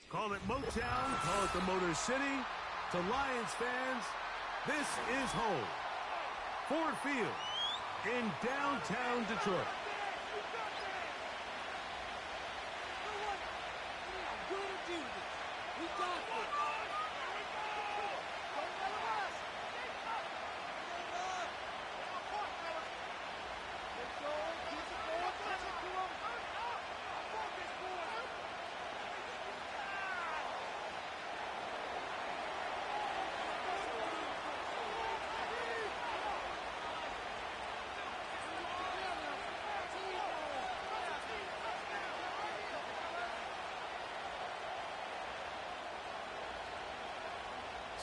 Call it Motown, call it the Motor City. To Lions fans, this is home. Ford Field in downtown Detroit.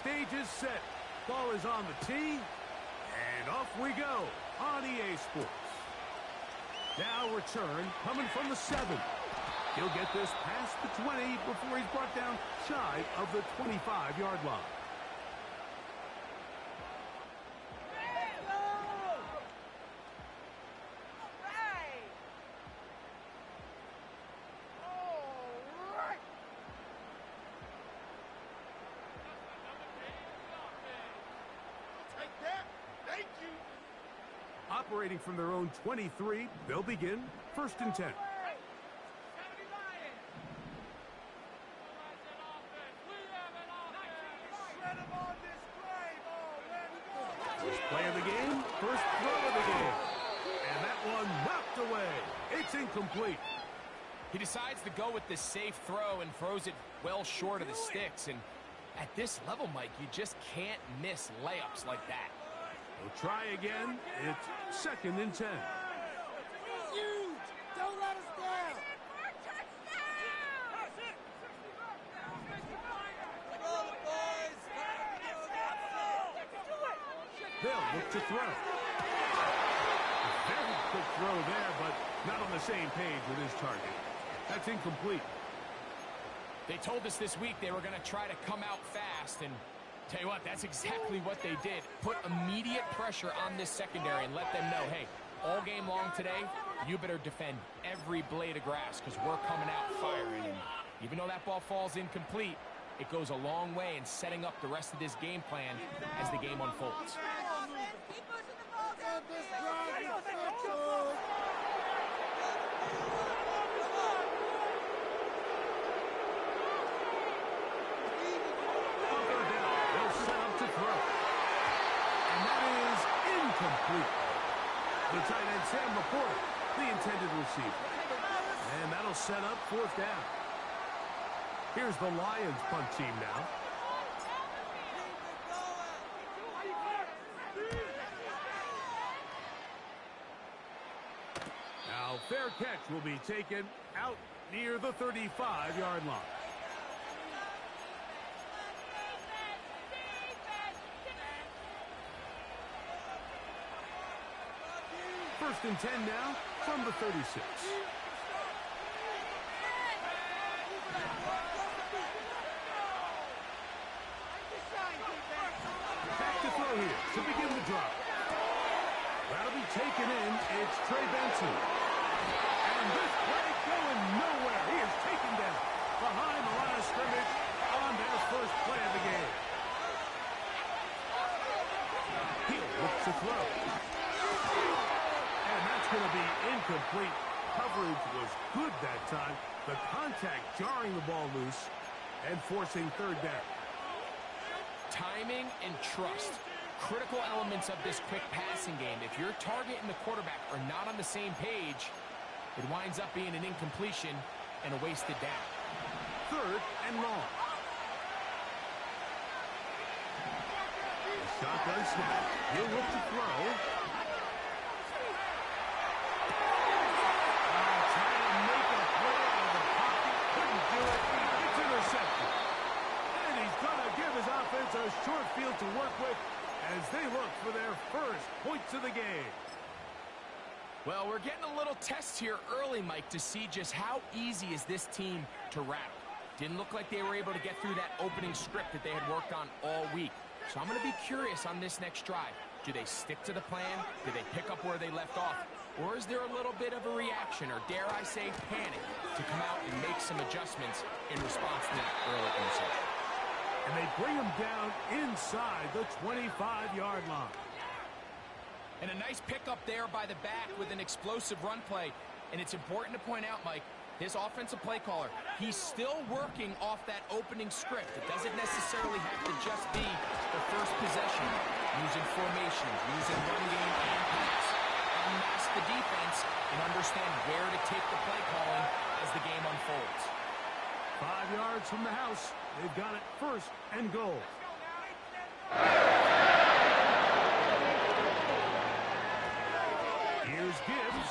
Stage is set. Ball is on the tee. And off we go on EA Sports. Now return coming from the 7. He'll get this past the 20 before he's brought down shy of the 25-yard line. Operating from their own 23, they'll begin 1st and 10. First play of the game, first throw of the game. And that one knocked away. It's incomplete. He decides to go with this safe throw and throws it well short of the sticks. And at this level, Mike, you just can't miss layups like that. We'll try again. It's 2nd and 10. Huge! Don't let us down! They'll look to throw. A very quick throw there, but not on the same page with his target. That's incomplete. They told us this week they were going to try to come out fast, and tell you what, that's exactly what they did. Put immediate pressure on this secondary and let them know, hey, all game long today, you better defend every blade of grass because we're coming out firing. And even though that ball falls incomplete, it goes a long way in setting up the rest of this game plan as the game unfolds. The tight end, Sam Laporta, the intended receiver. And that'll set up 4th down. Here's the Lions punt team now. Now, fair catch will be taken out near the 35-yard line. First and 10 now from the 36. Back to throw here to begin the drive. That'll be taken in. It's Trey Benson. And this play going nowhere. He is taken down behind the line of scrimmage on their first play of the game. He'll look to throw. Going to be incomplete. Coverage was good that time. The contact jarring the ball loose and forcing 3rd down. Timing and trust, critical elements of this quick passing game. If your target and the quarterback are not on the same page, it winds up being an incompletion and a wasted down. 3rd and long. The shotgun snap. He'll look to throw. A short field to work with as they look for their first points of the game. Well, we're getting a little test here early, Mike, to see just how easy is this team to rattle. Didn't look like they were able to get through that opening script that they had worked on all week. So I'm going to be curious on this next drive. Do they stick to the plan? Do they pick up where they left off? Or is there a little bit of a reaction, or dare I say panic, to come out and make some adjustments in response to that early interception? And they bring him down inside the 25-yard line. And a nice pickup there by the back with an explosive run play. And it's important to point out, Mike, this offensive play caller, he's still working off that opening script. It doesn't necessarily have to just be the first possession, using formations, using run game and pass. Unmask the defense and understand where to take the play calling as the game unfolds. 5 yards from the house. They've got it first and goal. Here's Gibbs,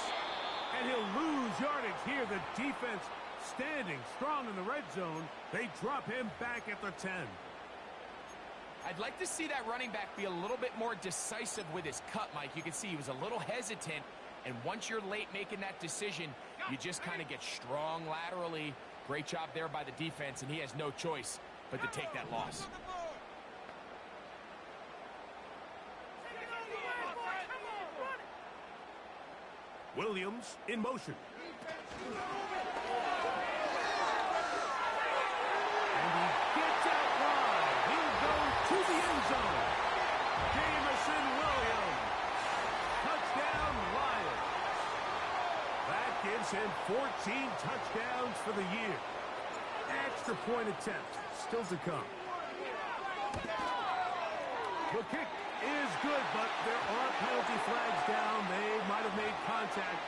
and he'll lose yardage here. The defense standing strong in the red zone. They drop him back at the 10. I'd like to see that running back be a little bit more decisive with his cut, Mike. You can see he was a little hesitant, and once you're late making that decision, you just kind of get strong laterally. Great job there by the defense, and he has no choice but to take that loss. Williams in motion. And he gets out wide. He'll go to the end zone. Jamison Williams. Touchdown, Lions. That gives him 14 touchdowns for the year. Extra point attempt still to come. The kick is good, but there are penalty flags down. They might have made contact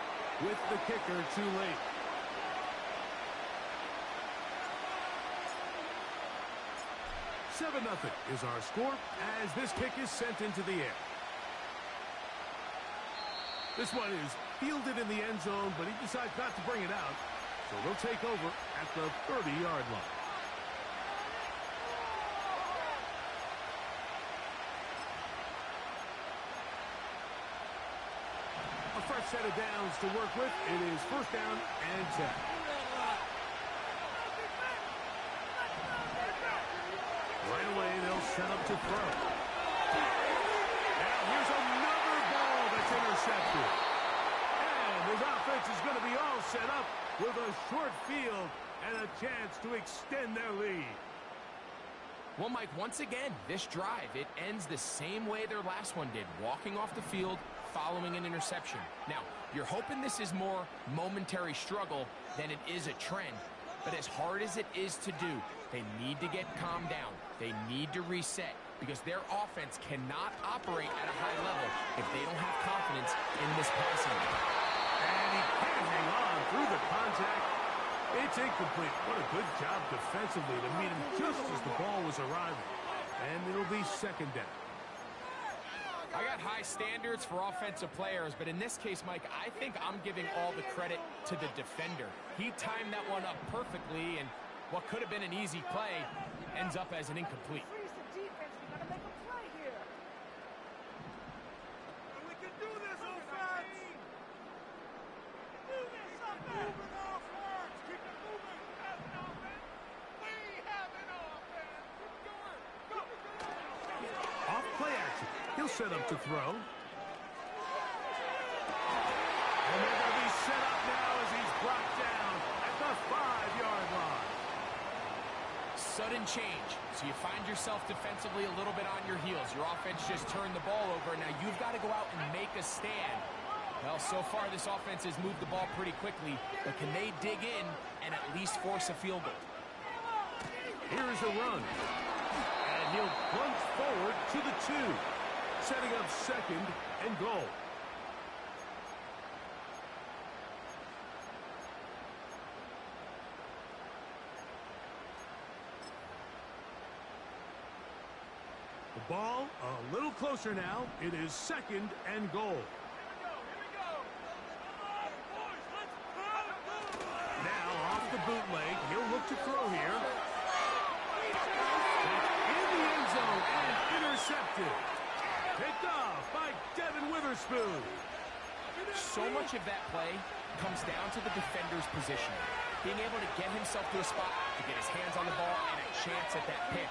with the kicker too late. "7-0" is our score as this kick is sent into the air. This one is fielded in the end zone, but he decides not to bring it out. So they'll take over at the 30-yard line. A fresh set of downs to work with. It is first down and 10. Right away, they'll set up to throw. Now here's another ball that's intercepted. And his offense is going to be all set up with a short field and a chance to extend their lead. Well, Mike, once again, this drive, it ends the same way their last one did, walking off the field, following an interception. Now, you're hoping this is more momentary struggle than it is a trend, but as hard as it is to do, they need to get calmed down. They need to reset because their offense cannot operate at a high level if they don't have confidence in this passing game. And he can't hang on through the contact. It's incomplete. What a good job defensively to meet him just as the ball was arriving. And it'll be second down. I got high standards for offensive players, but in this case, Mike, I think I'm giving all the credit to the defender. He timed that one up perfectly, and what could have been an easy play ends up as an incomplete. Freeze the defense. We gotta make a play here. We can do this, offense. Do this, offense. Moving offense. Keep it moving. Have an offense. We have an offense. Keep going. Go. Off play action. He'll set up to throw. And they're going to be set up now as he's brought down at the 5-yard line. Sudden change. So you find yourself defensively a little bit on your heels. Your offense just turned the ball over. Now you've got to go out and make a stand. Well, so far this offense has moved the ball pretty quickly, but can they dig in and at least force a field goal? Here's a run. And he'll plunge forward to the 2. Setting up second and goal. The ball a little closer now. It is second and goal. Now off the bootleg. He'll look to throw here. In the end zone and intercepted. Picked off by Devin Witherspoon. So much of that play comes down to the defender's position. Being able to get himself to a spot to get his hands on the ball and a chance at that pick.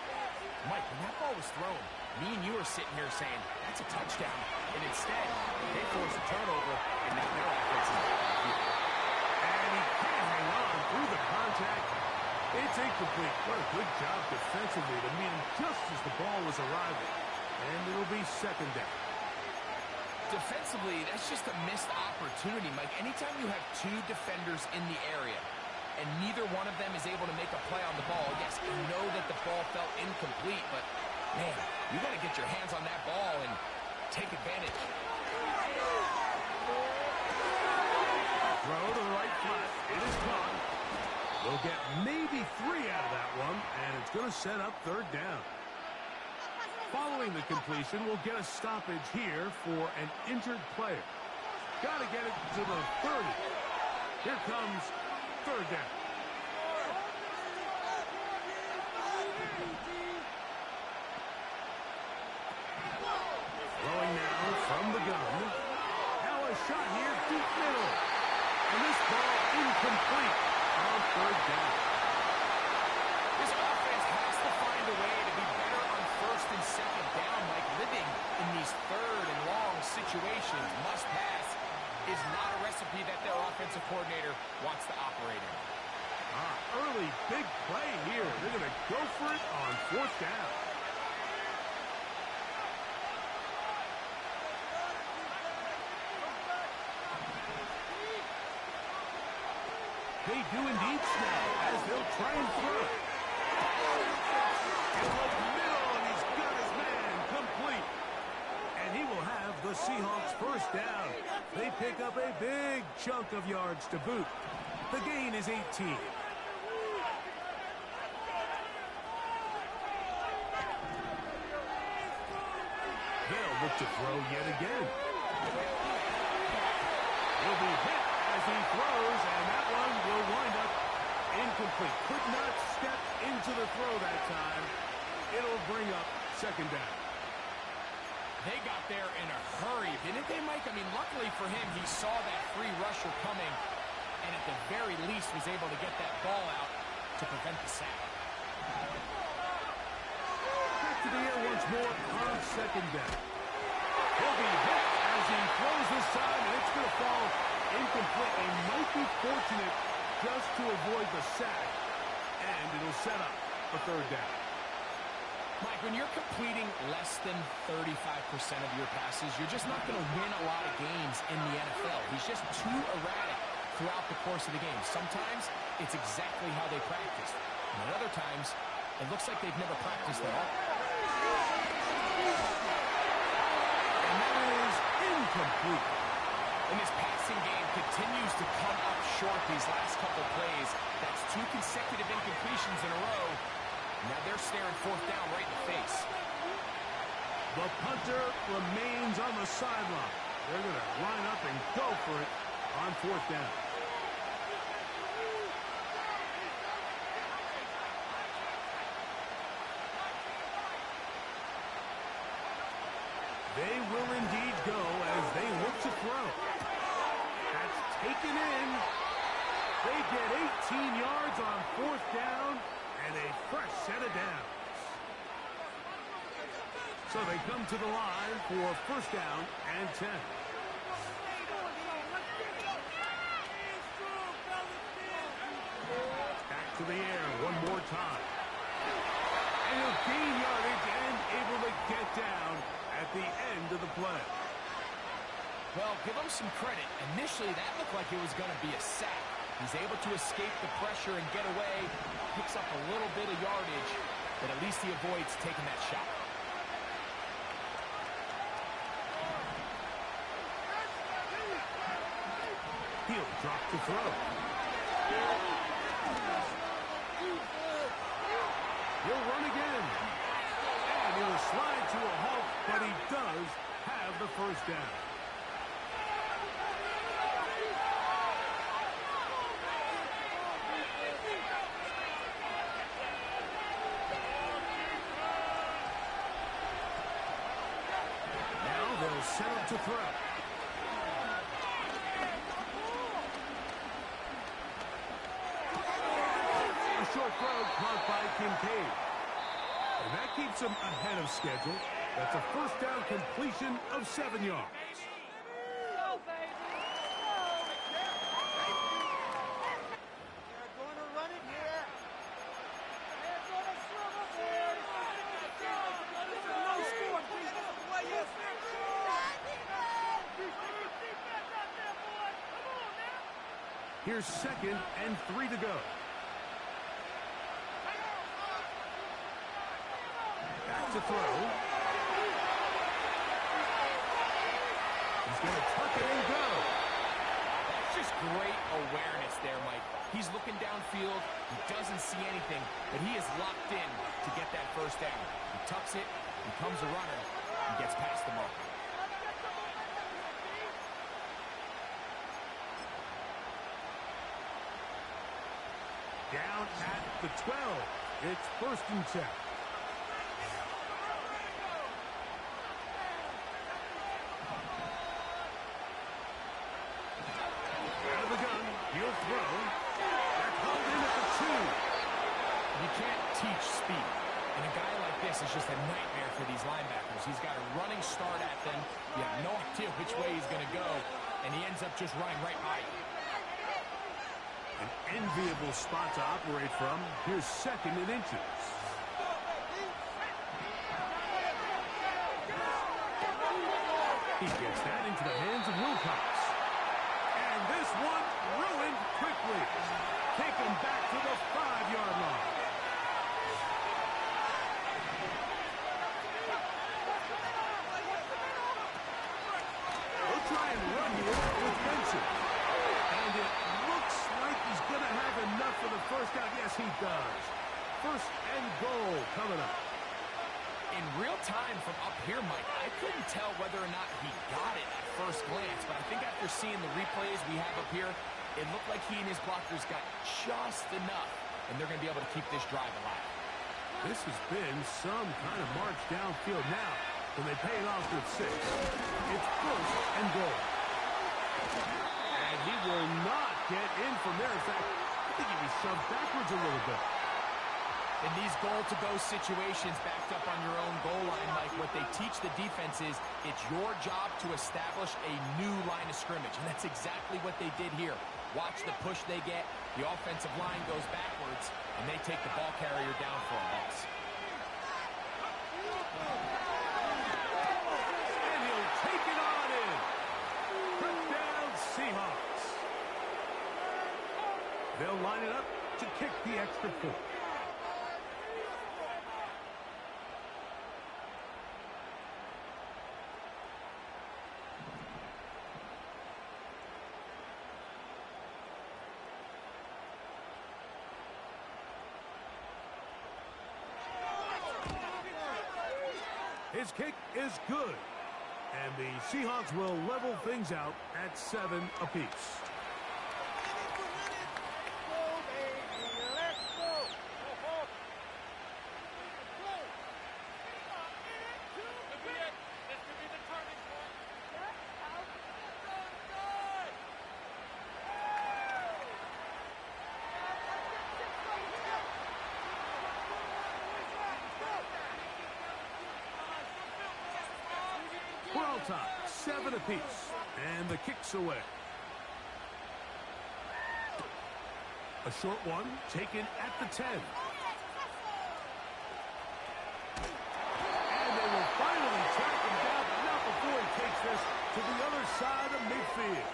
Mike, when that ball was thrown, me and you are sitting here saying, that's a touchdown. And instead, they force a turnover, and now their offense is back. And he can't hang on through the contact. It's incomplete. What a good job defensively to meet him just as the ball was arriving. And it'll be second down. Defensively, that's just a missed opportunity, Mike. Anytime you have two defenders in the area and neither one of them is able to make a play on the ball, yes, I know that the ball felt incomplete, but, man, you got to get your hands on that ball and take advantage. Throw to the right flat. It is caught. They'll get maybe 3 out of that one, and it's going to set up third down. Following the completion, we'll get a stoppage here for an injured player. Got to get it to the 30. Here comes third down. Throwing now from the gun. Now a shot here, deep middle. And this ball incomplete on third down. This offense has to find a way to be better on first and second down, like living in these third and long situations. Must pass is not a recipe that their offensive coordinator wants to operate in. Early big play here. They're going to go for it on fourth down. They do indeed snap as they'll try and throw. In the middle, and he's got his man complete. And he will have the Seahawks first down. They pick up a big chunk of yards to boot. The gain is 18. They'll look to throw yet again. He'll be hit as he throws, and that one will wind up incomplete. Could not step into the throw that time. It'll bring up second down. They got there in a hurry, didn't they, Mike? I mean, luckily for him, he saw that free rusher coming, and at the very least was able to get that ball out to prevent the sack. Back to the air once more on second down. He'll be hit as he throws this time, and it's going to fall incomplete. They might be fortunate just to avoid the sack, and it'll set up a third down. Mike, when you're completing less than 35% of your passes, you're just not going to win a lot of games in the NFL. He's just too erratic throughout the course of the game. Sometimes it's exactly how they practice. And at other times, it looks like they've never practiced at all. And that is incomplete. And this passing game continues to come up short these last couple plays. That's 2 consecutive incompletions in a row. Now they're staring fourth down right in the face. The punter remains on the sideline. They're going to line up and go for it on fourth down. They will indeed go as they look to throw. That's taken in. They get 18 yards on fourth down and a fresh set of downs. So they come to the line for first down and 10. Back to the air one more time. And he'll gain yardage and able to get down at the end of the play. Well, give him some credit. Initially, that looked like it was going to be a sack. He's able to escape the pressure and get away. Picks up a little bit of yardage, but at least he avoids taking that shot. He'll drop to throw. He'll run again. And he'll slide to a halt, but he does have the first down. Now they'll set up to throw. A short throw caught by Kincaid. And that keeps him ahead of schedule. That's a first down completion of 7 yards. Go, baby! Go! They're going to run it here. They're going to swivel there. No score. Here's 2nd and 3 to go. Back to throw. He's going to tuck it and go. That's just great awareness there, Mike. He's looking downfield. He doesn't see anything, but he is locked in to get that first down. He tucks it, becomes a runner, and gets past the mark. Down at the 12. It's 1st and 10. Out of the gun. He'll throw. They're called in at the 2. You can't teach speed. And a guy like this is just a nightmare for these linebackers. He's got a running start at them. You have no idea which way he's going to go, and he ends up just running right by you. An enviable spot to operate from. Here's 2nd and inches. He gets that into the hands of Wilcox. And this one ruined quickly. Take him back to the 5-yard line. We'll try and run here with Benson. And it looks like he's going to have enough for the first down. Yes, he does. 1st and goal coming up. In real time from up here, Mike, I couldn't tell whether or not he got it at first glance, but I think after seeing the replays we have up here, it looked like he and his blockers got just enough, and they're going to be able to keep this drive alive. This has been some kind of march downfield now. When they pay it off with 6. It's 1st and goal. And he will not get in from there. In fact, I think he was shoved backwards a little bit. In these goal-to-go situations backed up on your own goal line, Mike, what they teach the defense is it's your job to establish a new line of scrimmage, and that's exactly what they did here. Watch the push they get. The offensive line goes backwards, and they take the ball carrier down for a loss. And he'll take it on in. Touchdown, Seahawks. They'll line it up to kick the extra point. His kick is good. And the Seahawks will level things out at 7 apiece. We're all tied, 7 apiece, and the kick's away. A short one taken at the 10. And they will finally track him down, but not before he takes this to the other side of midfield.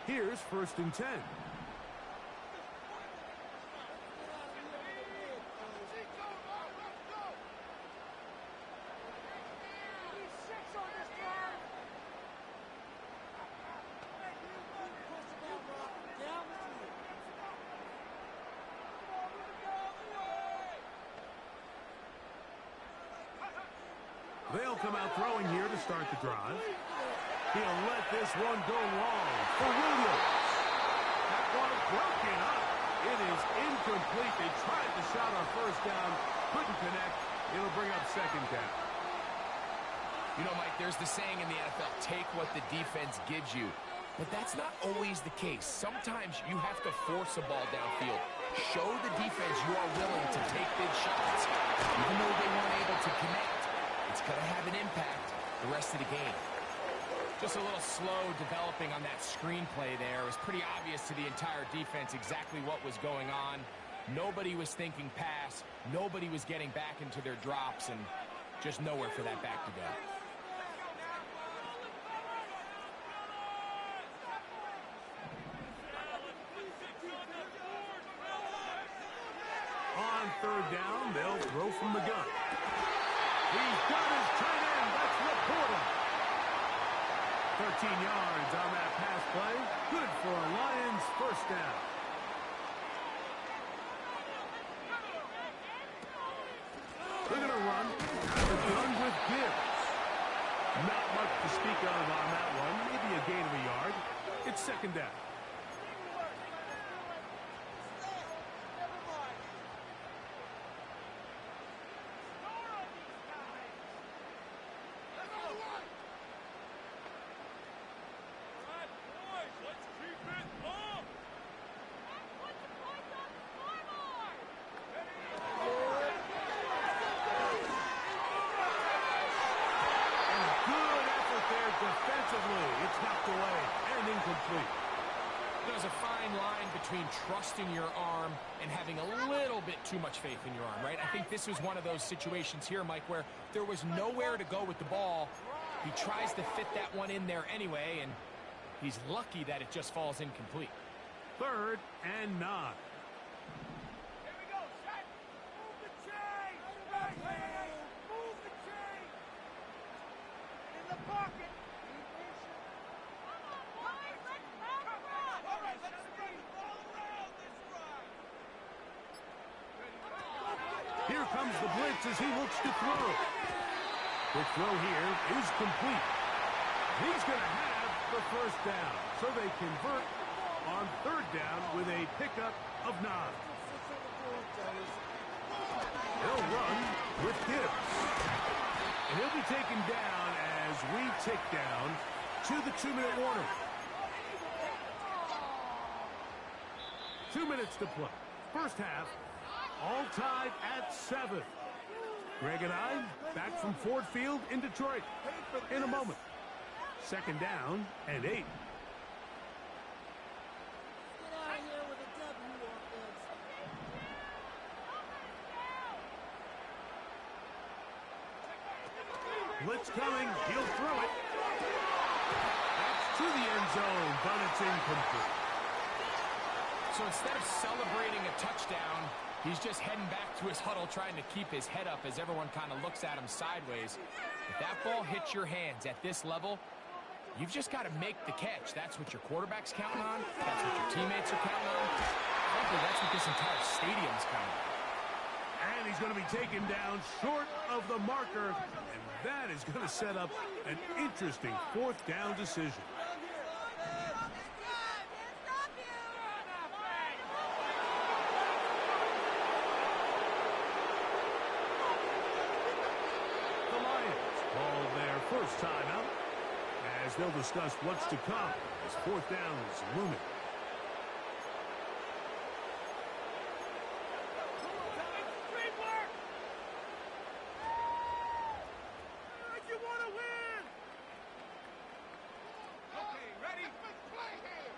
Here's 1st and 10. They'll come out throwing here to start the drive. He'll let this one go long for Williams. That one broken up. It is incomplete. They tried the shot on 1st down. Couldn't connect. It'll bring up 2nd down. You know, Mike, there's the saying in the NFL, take what the defense gives you. But that's not always the case. Sometimes you have to force a ball downfield. Show the defense you are willing to take big shots. Even though they weren't able to connect, it's going to have an impact the rest of the game. Just a little slow developing on that screenplay there. It was pretty obvious to the entire defense exactly what was going on. Nobody was thinking pass. Nobody was getting back into their drops, and just nowhere for that back to go. On third down, they'll throw from the gun. He's got his tight end. That's Laporta. 13 yards on that pass play. Good for a Lions first down. They're going to run. Run with Gibbs. Not much to speak of on that one. Maybe a gain of a yard. It's second down. Defensively, it's knocked away and incomplete. There's a fine line between trusting your arm and having a little bit too much faith in your arm, right? I think this was one of those situations here, Mike, where there was nowhere to go with the ball. He tries to fit that one in there anyway, and he's lucky that it just falls incomplete. 3rd and 9. Here we go, set. Move the chain. Move the chain. In the pocket. Here comes the blitz as he looks to throw. The throw here is complete. He's going to have the first down. So they convert on 3rd down with a pickup of 9. They'll run with Gibbs. And he'll be taken down as we tick down to the 2-minute warning. 2 minutes to play. First half. All tied at 7. Greg and I back from Ford Field in Detroit in a moment. Second down and 8. Blitz coming. He'll throw it. That's to the end zone, but it's incomplete. So instead of celebrating a touchdown, he's just heading back to his huddle trying to keep his head up as everyone kind of looks at him sideways. If that ball hits your hands at this level, you've just got to make the catch. That's what your quarterback's counting on. That's what your teammates are counting on. Frankly, that's what this entire stadium's counting on. And he's going to be taken down short of the marker, and that is going to set up an interesting 4th down decision. First timeout as they'll discuss what's to come as 4th down is looming. You want to win. Okay, ready? Play here.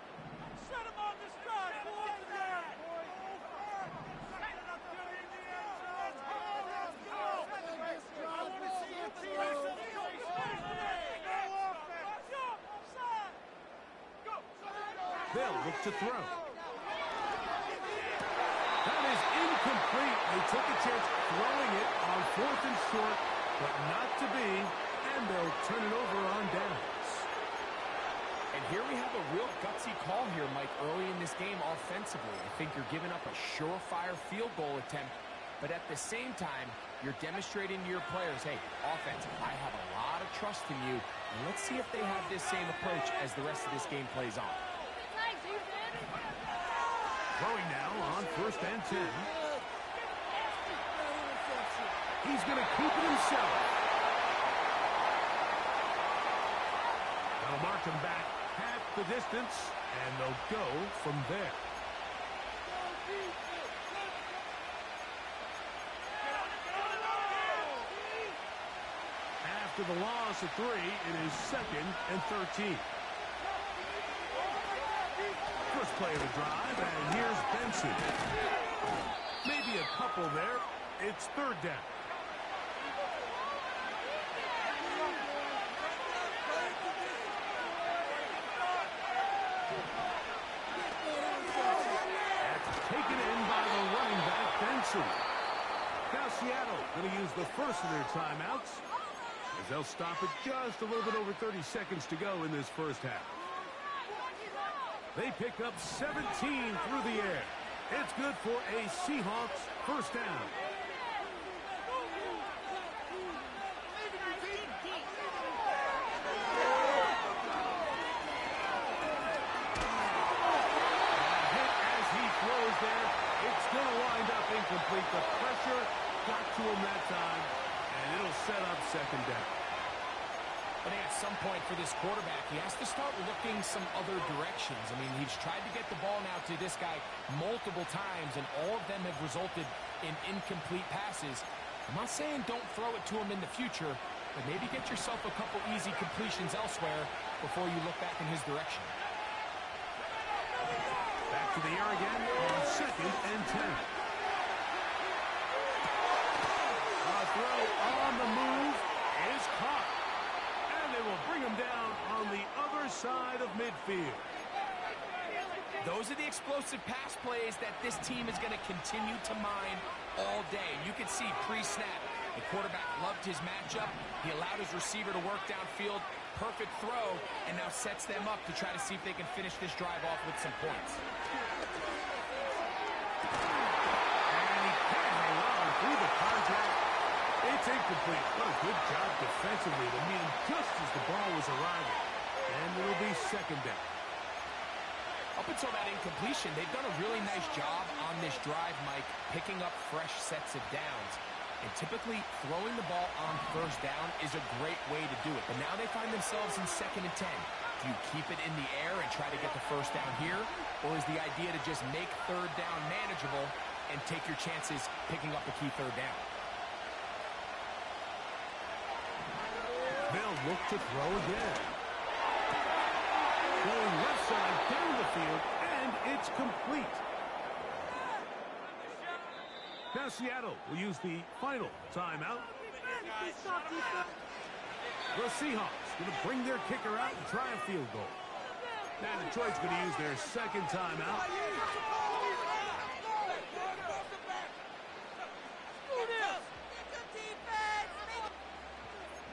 Set him on this drive, boys. Set it up there in the end zone. Let's go. I want to see you team. They'll look to throw. That is incomplete. They took a chance throwing it on 4th and short, but not to be, and they'll turn it over on downs. And here we have a real gutsy call here, Mike, early in this game offensively. I think you're giving up a surefire field goal attempt, but at the same time, you're demonstrating to your players, hey, offense, I have a lot of trust in you, and let's see if they have this same approach as the rest of this game plays on. Throwing now on 1st and 10. He's going to keep it himself. That'll mark him back half the distance, and they'll go from there. After the loss of 3, it is 2nd and 13. First play of the drive, and here's Benson. Maybe a couple there. It's 3rd down. That's taken in by the running back, Benson. Now Seattle going to use the first of their timeouts, as they'll stop it just a little bit over 30 seconds to go in this first half. They pick up 17 through the air. It's good for a Seahawks first down. As he throws there, it's going to wind up incomplete. The pressure got to him that time, and it'll set up 2nd down. I think at some point for this quarterback, he has to start looking some other directions. I mean, he's tried to get the ball now to this guy multiple times, and all of them have resulted in incomplete passes. I'm not saying don't throw it to him in the future, but maybe get yourself a couple easy completions elsewhere before you look back in his direction. Back to the air again on 2nd and 10. A throw on the move is caught. They will bring him down on the other side of midfield. Those are the explosive pass plays that this team is going to continue to mine all day. You can see pre-snap, the quarterback loved his matchup. He allowed his receiver to work downfield. Perfect throw, and now sets them up to try to see if they can finish this drive off with some points. And he can't hang on through the contact. It's incomplete. What a good job defensively to meet him just as the ball was arriving. And it'll be 2nd down. Up until that incompletion, they've done a really nice job on this drive, Mike, picking up fresh sets of downs. And typically, throwing the ball on 1st down is a great way to do it. But now they find themselves in 2nd and 10. Do you keep it in the air and try to get the 1st down here? Or is the idea to just make 3rd down manageable and take your chances picking up a key 3rd down? They'll look to throw again. Going left side down the field, and it's complete. Now Seattle will use the final timeout. The Seahawks going to bring their kicker out and try a field goal. Now Detroit's going to use their 2nd timeout.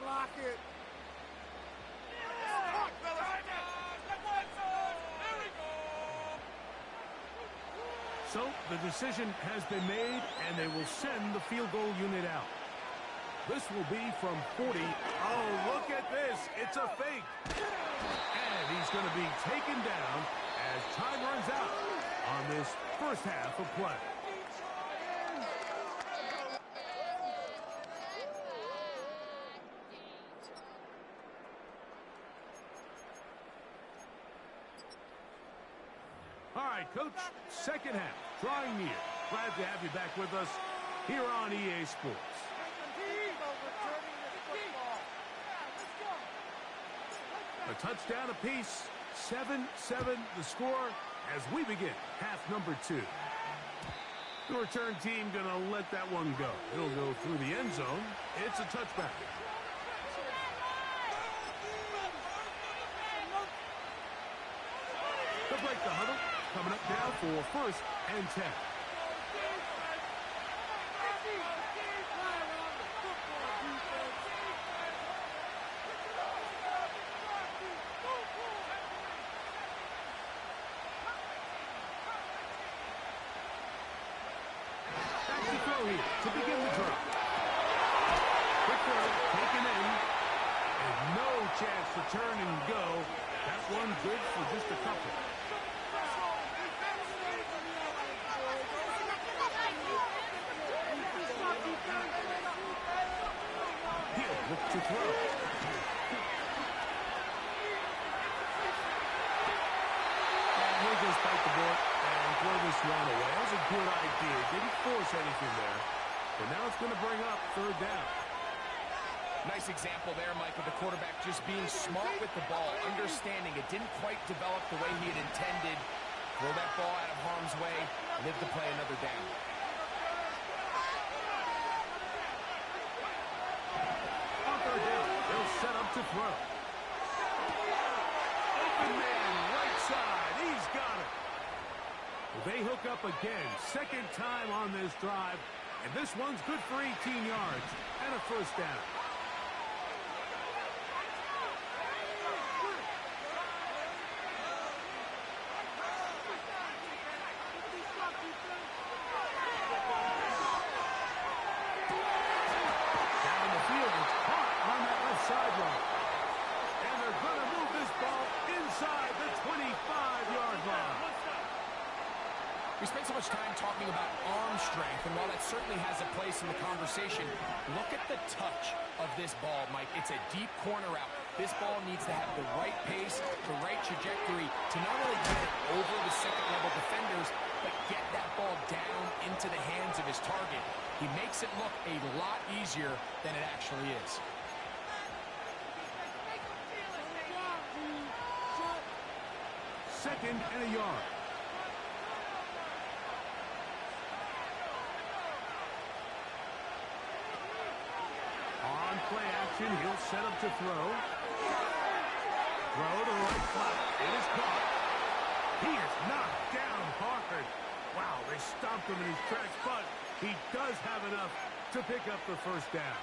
Block it. So the decision has been made, and they will send the field goal unit out. This will be from 40. Oh, look at this. It's a fake. And he's going to be taken down as time runs out on this first half of play. All right, Coach, 2nd half, drawing near. Glad to have you back with us here on EA Sports. A touchdown apiece, 7-7 the score as we begin half number 2. The return team going to let that one go. It'll go through the end zone. It's a touchback. They'll break the huddle. Coming up now for 1st and 10. Back to throw here to begin the drive. Quick throw taken in. And no chance to turn and go. That one good for just a couple. He'll look to throw. just bite the bullet and throw this one away. That was a good idea. Didn't force anything there. But now it's going to bring up third down. Nice example there, Mike, of the quarterback just being smart with the ball, understanding it didn't quite develop the way he had intended. Throw that ball out of harm's way, live to play another down. On third down, they'll set up to throw. Open man, right side, he's got it. Well, they hook up again, second time on this drive, and this one's good for 18 yards and a first down. Sideline. And they're going to move this ball inside the 25-yard line. We spent so much time talking about arm strength, and while that certainly has a place in the conversation, look at the touch of this ball, Mike. It's a deep corner route. This ball needs to have the right pace, the right trajectory to not only get it over the second-level defenders, but get that ball down into the hands of his target. He makes it look a lot easier than it actually is. Second and a yard. On play action, he'll set up to throw. Throw to right flat. It is caught. He is knocked down hard. Wow, they stomped him in his tracks, but he does have enough to pick up the first down.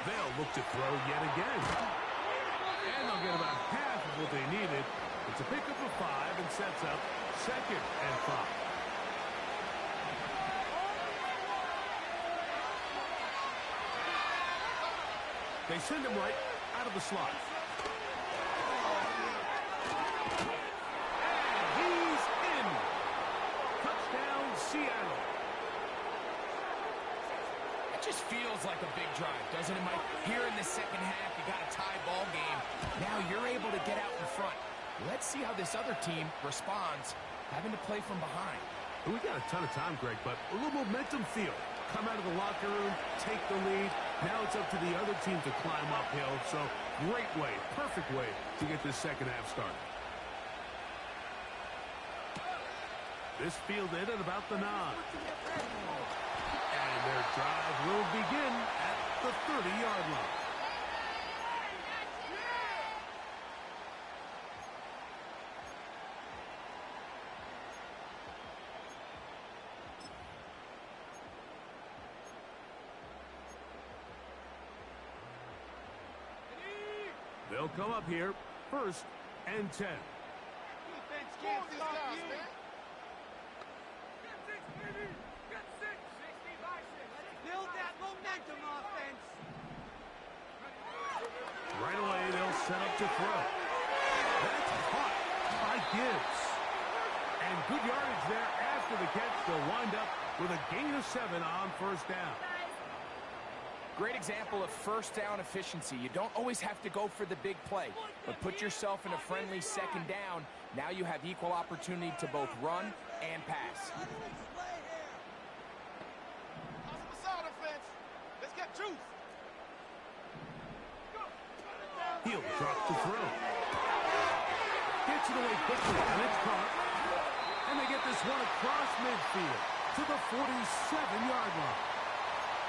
They'll look to throw yet again. And they'll get about half of what they needed. It's a pickup of 5 and sets up second and 5. They send him right out of the slot. And he's in. Touchdown, Seattle. Just feels like a big drive, doesn't it, Mike? Here in the second half, you got a tie ball game. Now you're able to get out in front. Let's see how this other team responds, having to play from behind. We got a ton of time, Greg, but a little momentum feel. Come out of the locker room, take the lead. Now it's up to the other team to climb uphill. So great way, perfect way to get this second half started. This fielded at about the 9. And their drive will begin at the 30-yard line. They'll come up here, first and 10. Defense can't stop you. Build that momentum, offense. Right away, they'll set up to throw. That's caught by Gibbs. And good yardage there after the catch. They'll wind up with a gain of 7 on first down. Great example of first down efficiency. You don't always have to go for the big play, but put yourself in a friendly second down. Now you have equal opportunity to both run and pass. Let's get juice. He'll drop to throw. Gets it away quickly, and it's caught. And they get this one across midfield to the 47-yard line.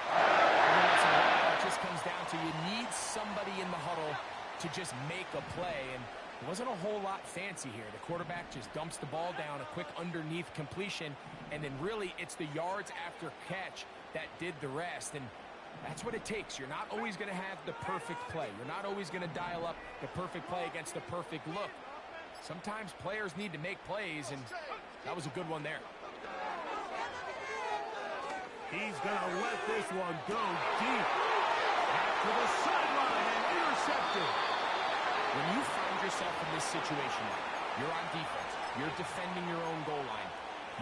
It just comes down to you need somebody in the huddle to just make a play, and it wasn't a whole lot fancy here. The quarterback just dumps the ball down, a quick underneath completion, and then really it's the yards after catch that did the rest, and that's what it takes. You're not always going to have the perfect play. You're not always going to dial up the perfect play against the perfect look. Sometimes players need to make plays, and that was a good one there. He's going to let this one go deep. Back to the sideline and intercepted. When you find yourself in this situation, you're on defense, you're defending your own goal line,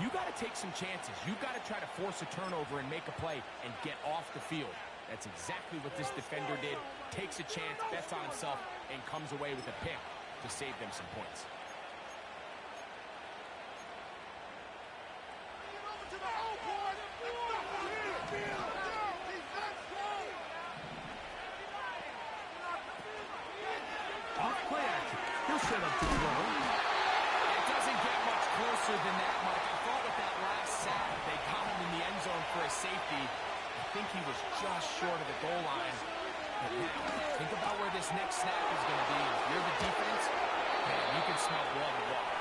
you got to take some chances. You got to try to force a turnover and make a play and get off the field. That's exactly what this defender did. Takes a chance, bets on himself, and comes away with a pick to save them some points. Off play action. He'll set up to throw. It doesn't get much closer than that, Mike. I thought with that last sack, they got him in the end zone for a safety. I think he was just short of the goal line. But now, think about where this next snap is going to be. If you're the defense, man, you can smell blood and water.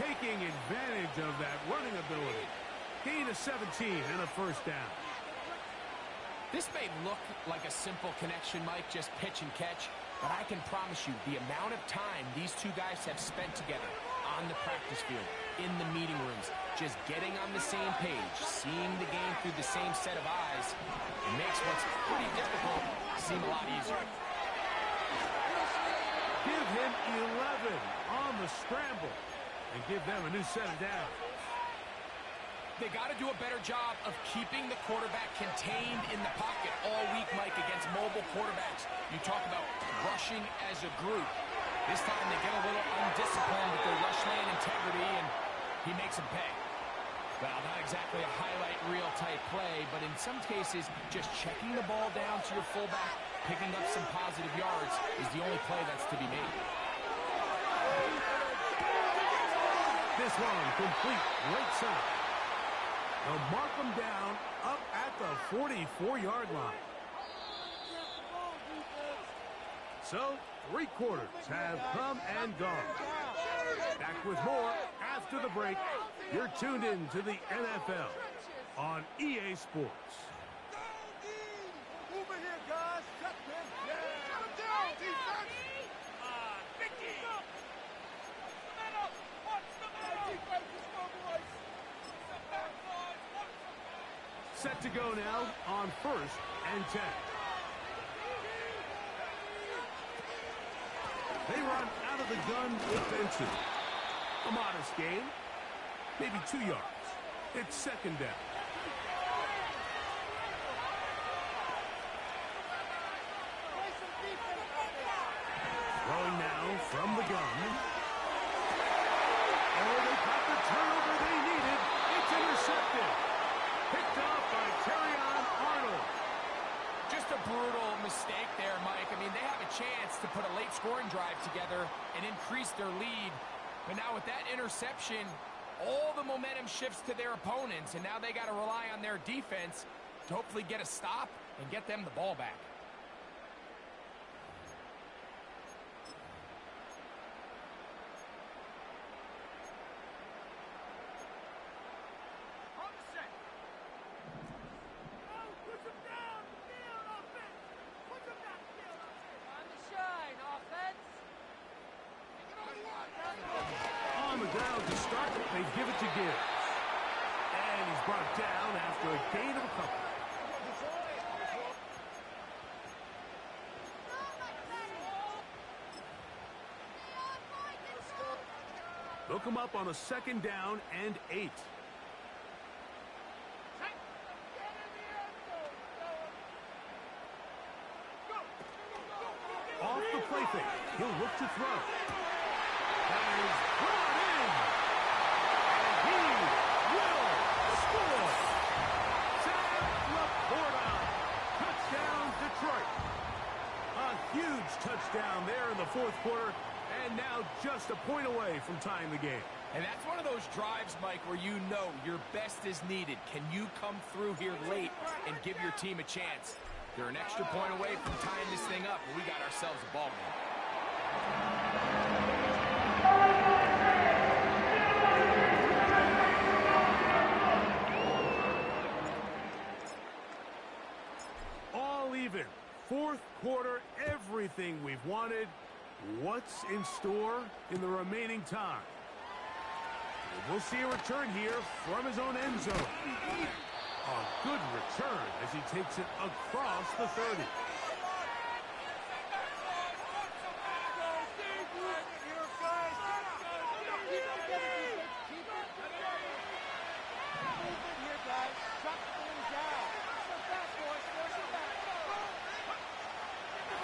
Taking advantage of that running ability. Gain of 17 and a first down. This may look like a simple connection, Mike, just pitch and catch, but I can promise you the amount of time these two guys have spent together on the practice field, in the meeting rooms, just getting on the same page, seeing the game through the same set of eyes, makes what's pretty difficult seem a lot easier. Give him 11 on the scramble and give them a new set of downs. They got to do a better job of keeping the quarterback contained in the pocket all week, Mike, against mobile quarterbacks. You talk about rushing as a group. This time they get a little undisciplined with their rush lane integrity, and he makes them pay. Well, not exactly a highlight reel type play, but in some cases, just checking the ball down to your fullback, picking up some positive yards is the only play that's to be made. This one complete right side. They'll mark them down up at the 44-yard line. So, 3 quarters have come and gone. Back with more after the break. You're tuned in to the NFL on EA Sports. Over here, guys. Shut them down. Shut them down, defense. Vicky. Set to go now on 1st and 10. They run out of the gun defensive. A modest gain, maybe 2 yards. It's 2nd down. Throwing now from the gun. Oh, they got the turnover they needed. It's intercepted. Picked up by Terrion Arnold. Just a brutal mistake there, Mike. I mean, they have a chance to put a late scoring drive together and increase their lead. But now with that interception, all the momentum shifts to their opponents, and now they got to rely on their defense to hopefully get a stop and get them the ball back. On the ground to start, they give it to Gibbs. And he's brought down after a gain of a couple. They'll come up on a 2nd down and 8. Off the play fake. He'll look to throw. And he's brought in. And he will score. Sam Laporta. Touchdown, Detroit. A huge touchdown there in the 4th quarter. And now just a point away from tying the game. And that's one of those drives, Mike, where you know your best is needed. Can you come through here late and give your team a chance? They're an extra point away from tying this thing up, and we got ourselves a ball game. All even. 4th quarter, everything we've wanted. What's in store in the remaining time? We'll see a return here from his own end zone. A good return as he takes it across the 30.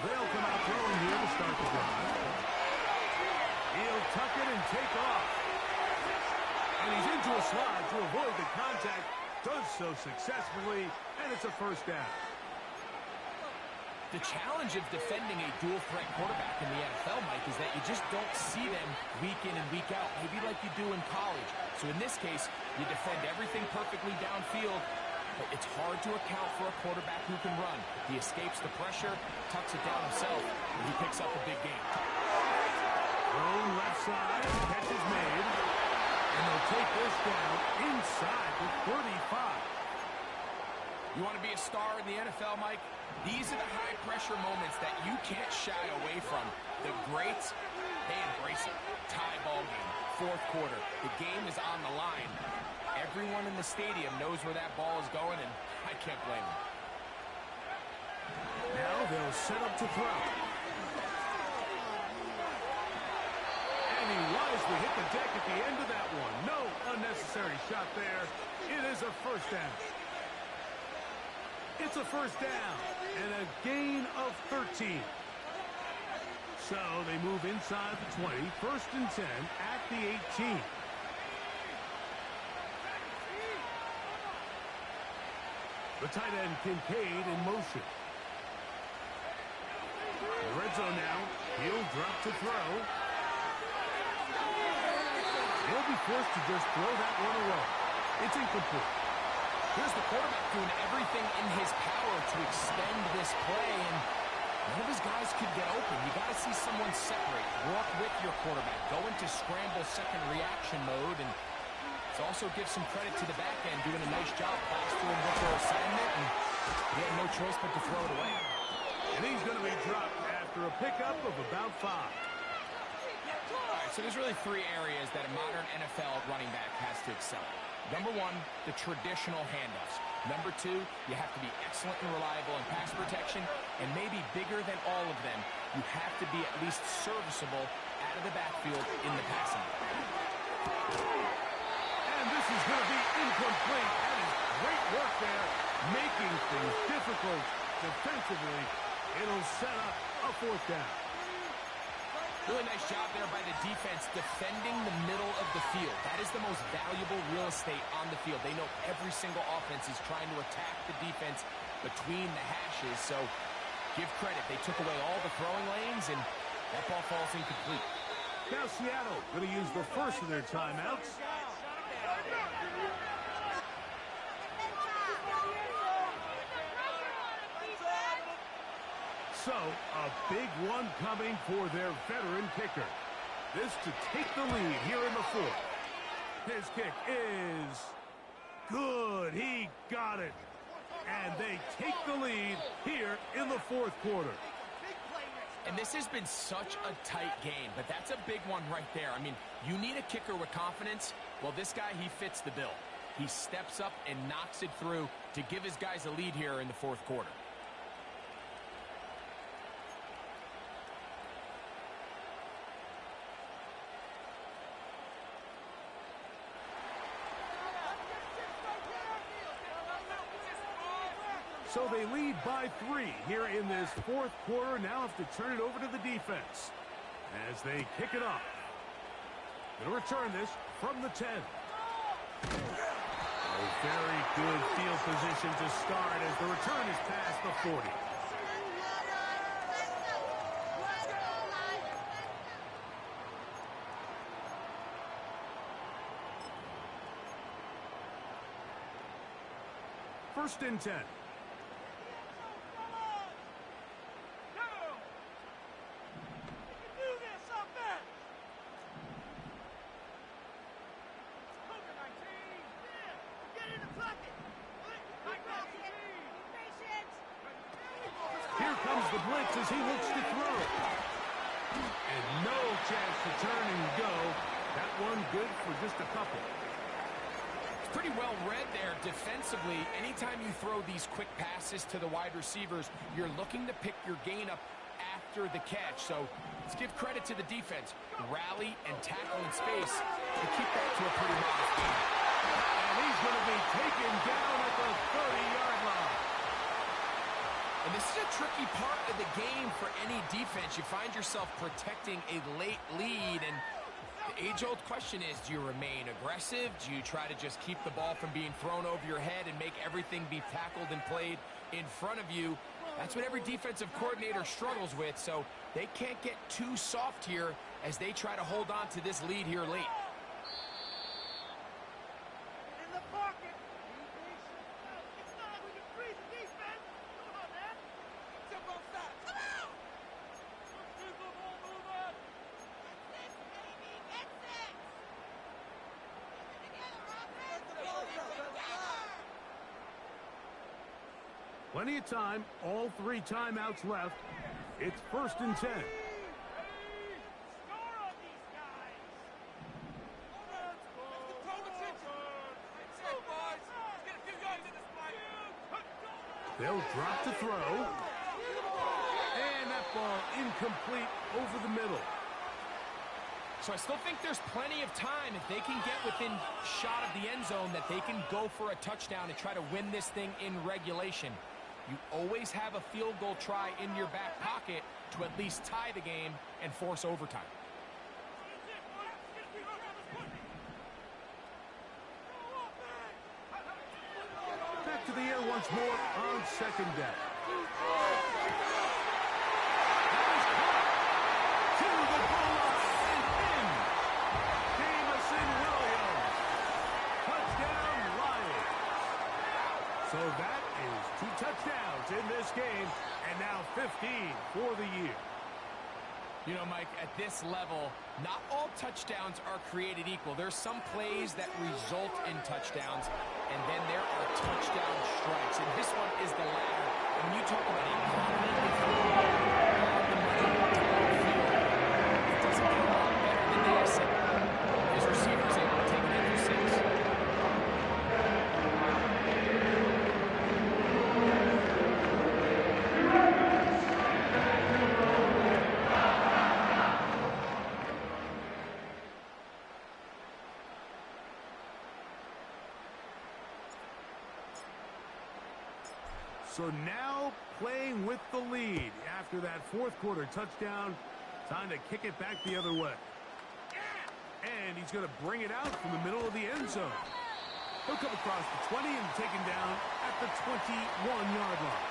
They'll come out throwing here to start the drive. He'll tuck it and take off. And he's into a slide to avoid the contact. Does so successfully, and it's a first down. The challenge of defending a dual-threat quarterback in the NFL, Mike, is that you just don't see them week in and week out, maybe like you do in college. So in this case, you defend everything perfectly downfield, but it's hard to account for a quarterback who can run. He escapes the pressure, tucks it down himself, and he picks up a big game. Thrown left side, catch is made, and they'll take this down inside the 35. You want to be a star in the NFL, Mike? These are the high-pressure moments that you can't shy away from. The greats, they embrace it. Tie ball game, fourth quarter. The game is on the line. Everyone in the stadium knows where that ball is going, and I can't blame them. Now they'll set up to throw. And he wisely hit the deck at the end of that one. No unnecessary shot there. It is a first down. It's a first down and a gain of 13. So they move inside the 20, first and 10 at the 18. The tight end Kincaid in motion. The red zone now. He'll drop to throw. He'll be forced to just throw that one away. It's incomplete. Here's the quarterback doing everything in his power to extend this play, and none of his guys could get open. You got to see someone separate, work with your quarterback, go into scramble second reaction mode, and also give some credit to the back end, doing a nice job plastering with their assignment, and he had no choice but to throw it away. And he's going to be dropped after a pickup of about 5. All right, so there's really 3 areas that a modern NFL running back has to excel at. Number 1, the traditional handoffs. Number 2, you have to be excellent and reliable in pass protection, and maybe bigger than all of them, you have to be at least serviceable out of the backfield in the passing game. And this is going to be incomplete. That is great work there, making things difficult defensively. It'll set up a fourth down. Really nice job there by the defense defending the middle of the field. That is the most valuable real estate on the field. They know every single offense is trying to attack the defense between the hashes, so give credit. They took away all the throwing lanes, and that ball falls incomplete. Now Seattle going to use the first of their timeouts. So, a big one coming for their veteran kicker. This to take the lead here in the fourth. His kick is good. He got it. And they take the lead here in the fourth quarter. And this has been such a tight game, but that's a big one right there. I mean, you need a kicker with confidence. Well, this guy, he fits the bill. He steps up and knocks it through to give his guys a lead here in the fourth quarter. So they lead by 3 here in this fourth quarter. Now have to turn it over to the defense as they kick it off. They'll return this from the 10. A very good field position to start as the return is past the 40. First and 10. Here comes the blitz as he looks to throw. And no chance to turn and go. That one good for just a couple. It's pretty well read there defensively. Anytime you throw these quick passes to the wide receivers, you're looking to pick your gain up after the catch. So let's give credit to the defense. Rally and tackle in space to keep that to a pretty modest gain. And he's going to be taken down at the 30-yard line. A And this is a tricky part of the game for any defense. You find yourself protecting a late lead, and the age-old question is, do you remain aggressive? Do you try to just keep the ball from being thrown over your head and make everything be tackled and played in front of you? That's what every defensive coordinator struggles with, so they can't get too soft here as they try to hold on to this lead here late. In the pocket. It's not like we can freeze the defense. Come on, man. Jump on side. Come on. Let's keep the ball moving. Get six, baby. Get six. Keep it together, offense. Keep it together. Plenty of time. All 3 timeouts left. It's 1st and 10. Score on these guys. Control the tension. Let's go, boys. Let's get a few yards in this fight. They'll drop to throw. And that ball incomplete over the middle. So I still think there's plenty of time if they can get within shot of the end zone that they can go for a touchdown and try to win this thing in regulation. You always have a field goal try in your back pocket to at least tie the game and force overtime. Back to the air once more on 2nd down. To the goal line and in. Jamison Williams. Touchdown Lions. So that is 2 touchdowns in this game, and now 15 for the year. You know, Mike, at this level, not all touchdowns are created equal. There's some plays that result in touchdowns, and then there are touchdown strikes. And this one is the latter. And when you talk about a confidently thrown ball on the money downfield, it doesn't get a lot better than this. And his receiver's able to take it in for 6. So now playing with the lead after that 4th quarter touchdown. Time to kick it back the other way. And he's going to bring it out from the middle of the end zone. He'll come across the 20 and taken down at the 21-yard line.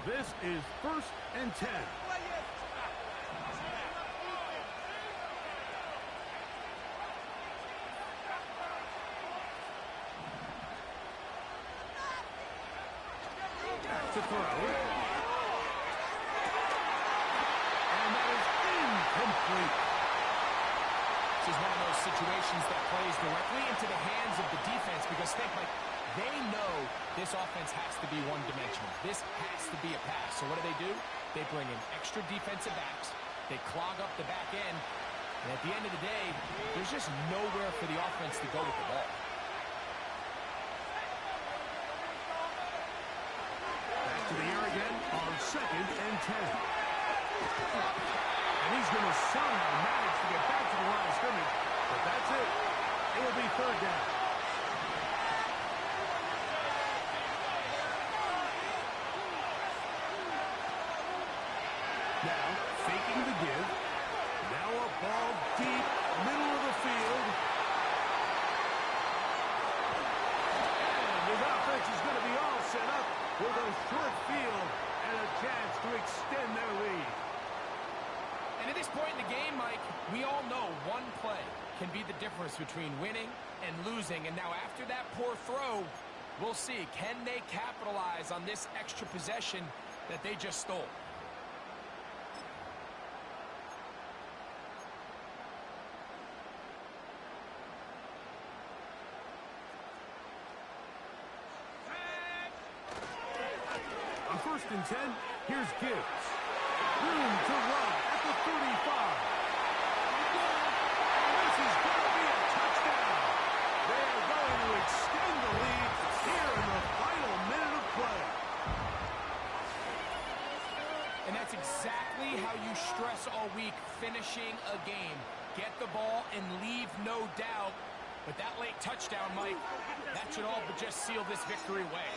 This is 1st and 10. Back to throw. And that is incomplete. This is one of those situations that plays directly into the hands of the defense because think, like, they know this offense has to be one-dimensional. This has to be a pass. So what do? They bring in extra defensive backs. They clog up the back end. And at the end of the day, there's just nowhere for the offense to go with the ball. Back to the air again on 2nd and 10. And he's going to somehow manage to get back to the line of scrimmage. But that's it. It will be 3rd down. Now, faking the give. Now a ball deep, middle of the field. And his offense is going to be all set up with a short field and a chance to extend their lead. And at this point in the game, Mike, we all know one play can be the difference between winning and losing. And now after that poor throw, we'll see, can they capitalize on this extra possession that they just stole? On 1st and 10, here's Gibbs. Room to run at the 35. And this is going to be a touchdown. They are going to extend the lead here in the final minute of play. finishing a game. Get the ball and leave no doubt. But that late touchdown, Mike, that should all but just seal this victory away.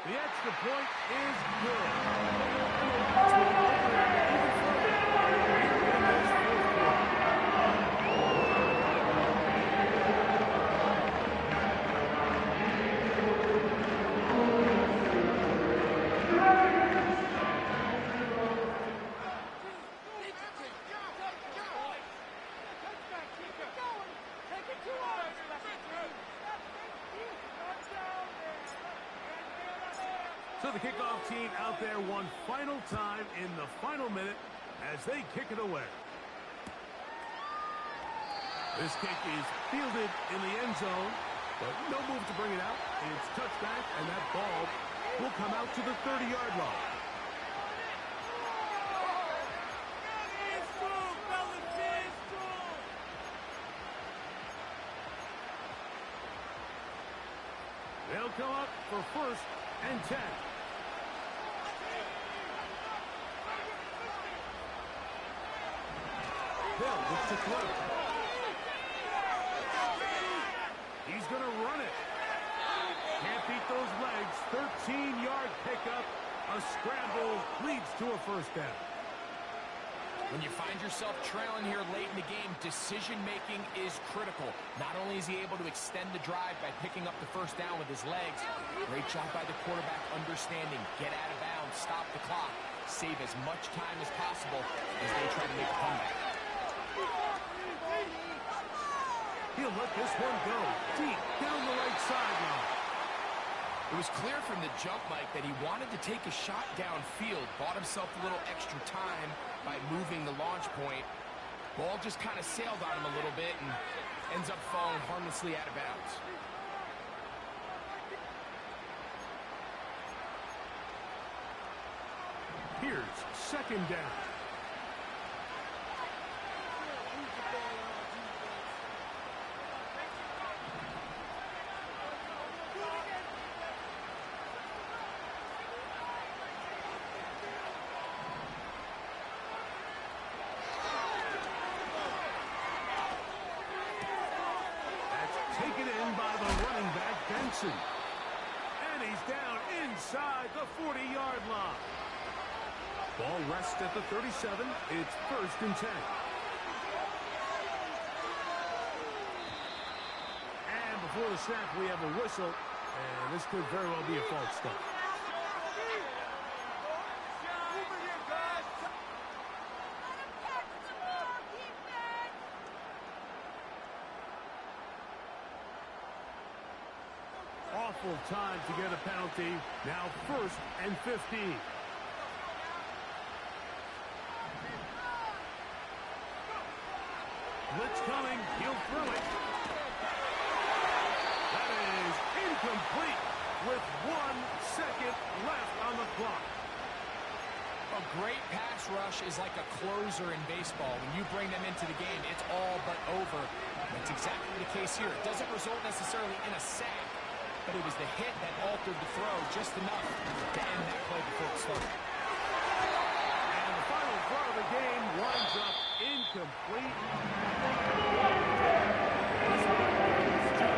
The extra point is good. And the Lions will open it even further here in this fourth quarter. So the kickoff team out there one final time in the final minute as they kick it away. This kick is fielded in the end zone, but no move to bring it out. It's touchback, and that ball will come out to the 30-yard line. They'll come up for 1st and 10. Hill looks to throw. He's going to run it. Can't beat those legs. 13-yard pickup. A scramble leads to a 1st down. When you find yourself trailing here late in the game, decision-making is critical. Not only is he able to extend the drive by picking up the 1st down with his legs, great job by the quarterback understanding, get out of bounds, stop the clock, save as much time as possible as they try to make a comeback. He'll let this one go deep down the right sideline. It was clear from the jump, Mike, that he wanted to take a shot downfield, bought himself a little extra time by moving the launch point. Ball just kind of sailed on him a little bit and ends up falling harmlessly out of bounds. Here's 2nd down. Taken in by the running back, Benson. And he's down inside the 40-yard line. Ball rests at the 37. It's 1st and 10. And before the snap, we have a whistle. And this could very well be a false start. Awful time to get a penalty. Now 1st and 15. Blitz coming. He'll throw it. That is incomplete with 1 second left on the clock. A great pass rush is like a closer in baseball. When you bring them into the game, it's all but over. That's exactly the case here. It doesn't result necessarily in a sack, but it was the hit that altered the throw just enough to end that play before it started. And the final throw of the game winds up incomplete. This one goes to